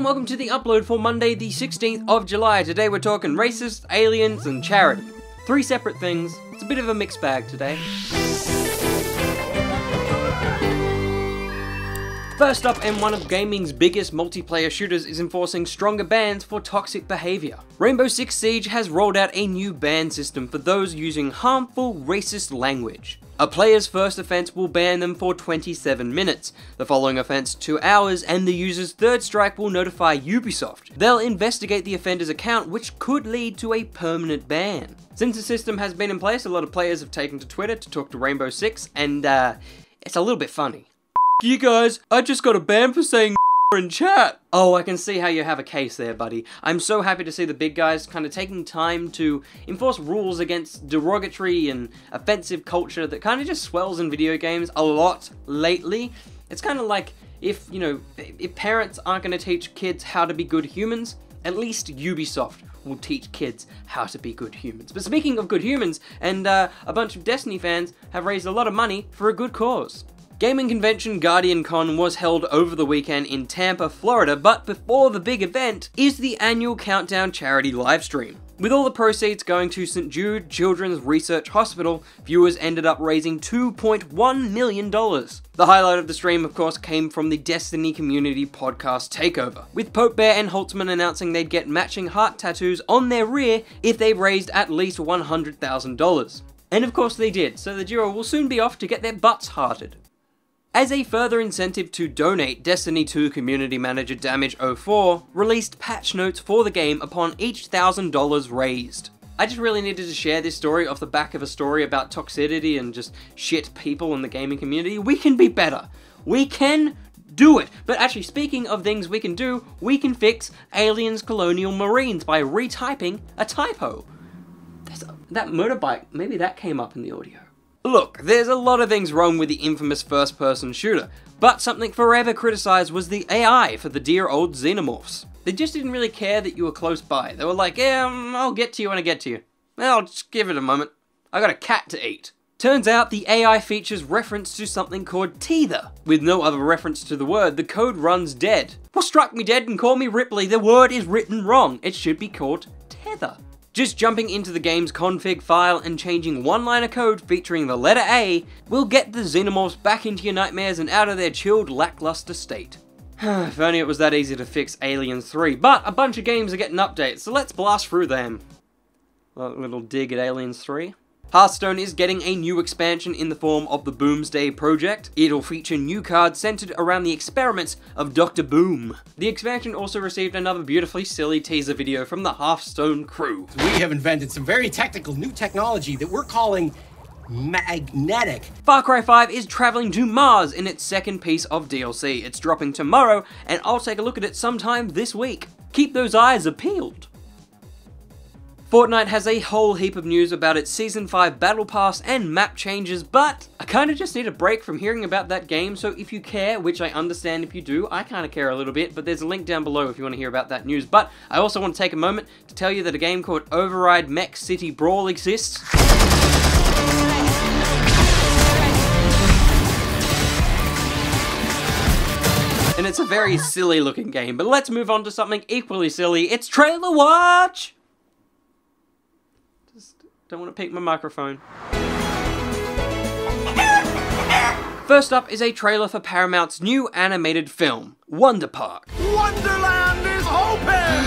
welcome to the upload for Monday the 16th of July. Today we're talking racist, aliens, and charity. Three separate things. It's a bit of a mixed bag today. First up, and one of gaming's biggest multiplayer shooters is enforcing stronger bans for toxic behaviour. Rainbow Six Siege has rolled out a new ban system for those using harmful, racist language. A player's first offence will ban them for 27 minutes, the following offence 2 hours, and the user's third strike will notify Ubisoft. They'll investigate the offender's account, which could lead to a permanent ban. Since the system has been in place, a lot of players have taken to Twitter to talk to Rainbow Six, and it's a little bit funny. You guys, I just got a ban for saying in chat. Oh, I can see how you have a case there, buddy. I'm so happy to see the big guys kind of taking time to enforce rules against derogatory and offensive culture that kind of just swells in video games a lot lately. It's kind of like if parents aren't going to teach kids how to be good humans, at least Ubisoft will teach kids how to be good humans. But speaking of good humans, and a bunch of Destiny fans have raised a lot of money for a good cause. Gaming convention Guardian Con was held over the weekend in Tampa, Florida, but before the big event is the annual Countdown charity livestream. With all the proceeds going to St. Jude Children's Research Hospital, viewers ended up raising $2.1 million. The highlight of the stream, of course, came from the Destiny Community Podcast Takeover, with Pope Bear and Holtzman announcing they'd get matching heart tattoos on their rear if they raised at least $100,000. And of course they did, so the duo will soon be off to get their butts hearted. As a further incentive to donate, Destiny 2 community manager Damage04 released patch notes for the game upon each $1,000 raised. I just really needed to share this story off the back of a story about toxicity and just shit people in the gaming community. We can be better. We can do it. But actually, speaking of things we can do, we can fix aliens, colonial marines by retyping a typo. That motorbike, maybe that came up in the audio. Look, there's a lot of things wrong with the infamous first-person shooter, but something forever criticised was the AI for the dear old xenomorphs. They just didn't really care that you were close by. They were like, yeah, I'll get to you when I get to you. Well, just give it a moment. I got a cat to eat. Turns out the AI features reference to something called tether. With no other reference to the word, the code runs dead. Well, strike me dead and call me Ripley, the word is written wrong. It should be called tether. Just jumping into the game's config file and changing one line of code featuring the letter A will get the xenomorphs back into your nightmares and out of their chilled, lackluster state. If only it was that easy to fix Aliens 3, but a bunch of games are getting updates, so let's blast through them. A little dig at Aliens 3. Hearthstone is getting a new expansion in the form of the Boomsday Project. It'll feature new cards centered around the experiments of Dr. Boom. The expansion also received another beautifully silly teaser video from the Hearthstone crew. We have invented some very technical new technology that we're calling magnetic. Far Cry 5 is traveling to Mars in its second piece of DLC. It's dropping tomorrow, and I'll take a look at it sometime this week. Keep those eyes peeled. Fortnite has a whole heap of news about its Season 5 Battle Pass and map changes, but I kinda just need a break from hearing about that game, so if you care, which I understand if you do, I kinda care a little bit, but there's a link down below if you want to hear about that news. But I also want to take a moment to tell you that a game called Override Mech City Brawl exists. And it's a very silly looking game, but let's move on to something equally silly. It's Trailer Watch! Don't want to pick my microphone. First up is a trailer for Paramount's new animated film, Wonder Park. Wonderland is open!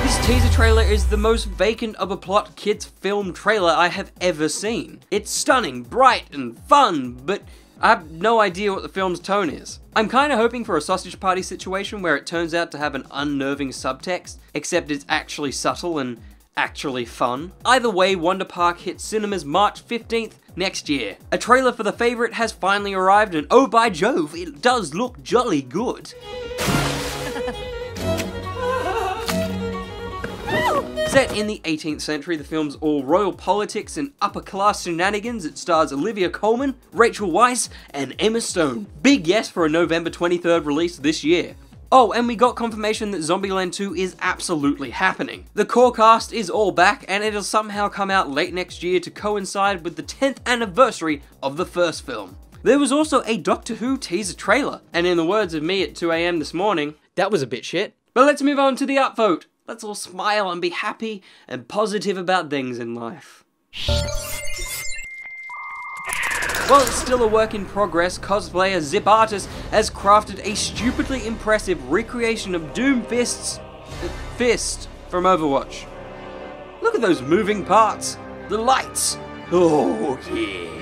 This teaser trailer is the most vacant of a plot kids film trailer I have ever seen. It's stunning, bright, and fun, but I have no idea what the film's tone is. I'm kinda hoping for a sausage party situation where it turns out to have an unnerving subtext, except it's actually subtle and actually fun. Either way, Wonder Park hits cinemas March 15th next year. A trailer for the favourite has finally arrived, and oh by Jove, it does look jolly good. Set in the 18th century, the film's all royal politics and upper-class shenanigans. It stars Olivia Colman, Rachel Weisz, and Emma Stone. Big yes for a November 23rd release this year. Oh, and we got confirmation that Zombieland 2 is absolutely happening. The core cast is all back, and it'll somehow come out late next year to coincide with the 10th anniversary of the first film. There was also a Doctor Who teaser trailer, and in the words of me at 2 AM this morning, that was a bit shit. But let's move on to the upvote. Let's all smile and be happy and positive about things in life. While it's still a work in progress, cosplayer Zip Artist has crafted a stupidly impressive recreation of Doomfist's fist from Overwatch. Look at those moving parts, the lights. Oh yeah.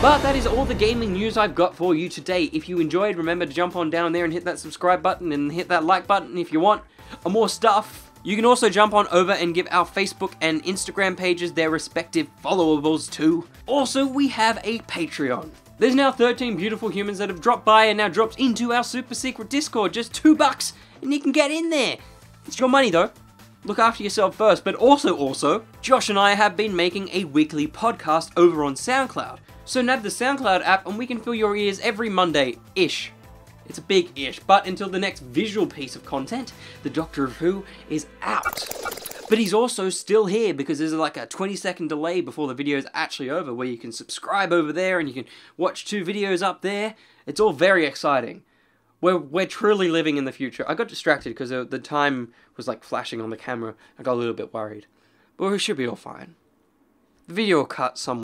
But that is all the gaming news I've got for you today. If you enjoyed, remember to jump on down there and hit that subscribe button and hit that like button if you want more stuff. You can also jump on over and give our Facebook and Instagram pages their respective followables too. Also, we have a Patreon. There's now 13 beautiful humans that have dropped by and now dropped into our super secret Discord. Just $2 and you can get in there. It's your money though. Look after yourself first, but also, Josh and I have been making a weekly podcast over on SoundCloud. So nab the SoundCloud app and we can fill your ears every Monday-ish. It's a big ish, but until the next visual piece of content, the Doctor Who is out. But he's also still here because there's like a 20-second delay before the video is actually over where you can subscribe over there and you can watch 2 videos up there. It's all very exciting. We're truly living in the future. I got distracted because the time was like flashing on the camera. I got a little bit worried. But we should be all fine. The video will cut somewhere.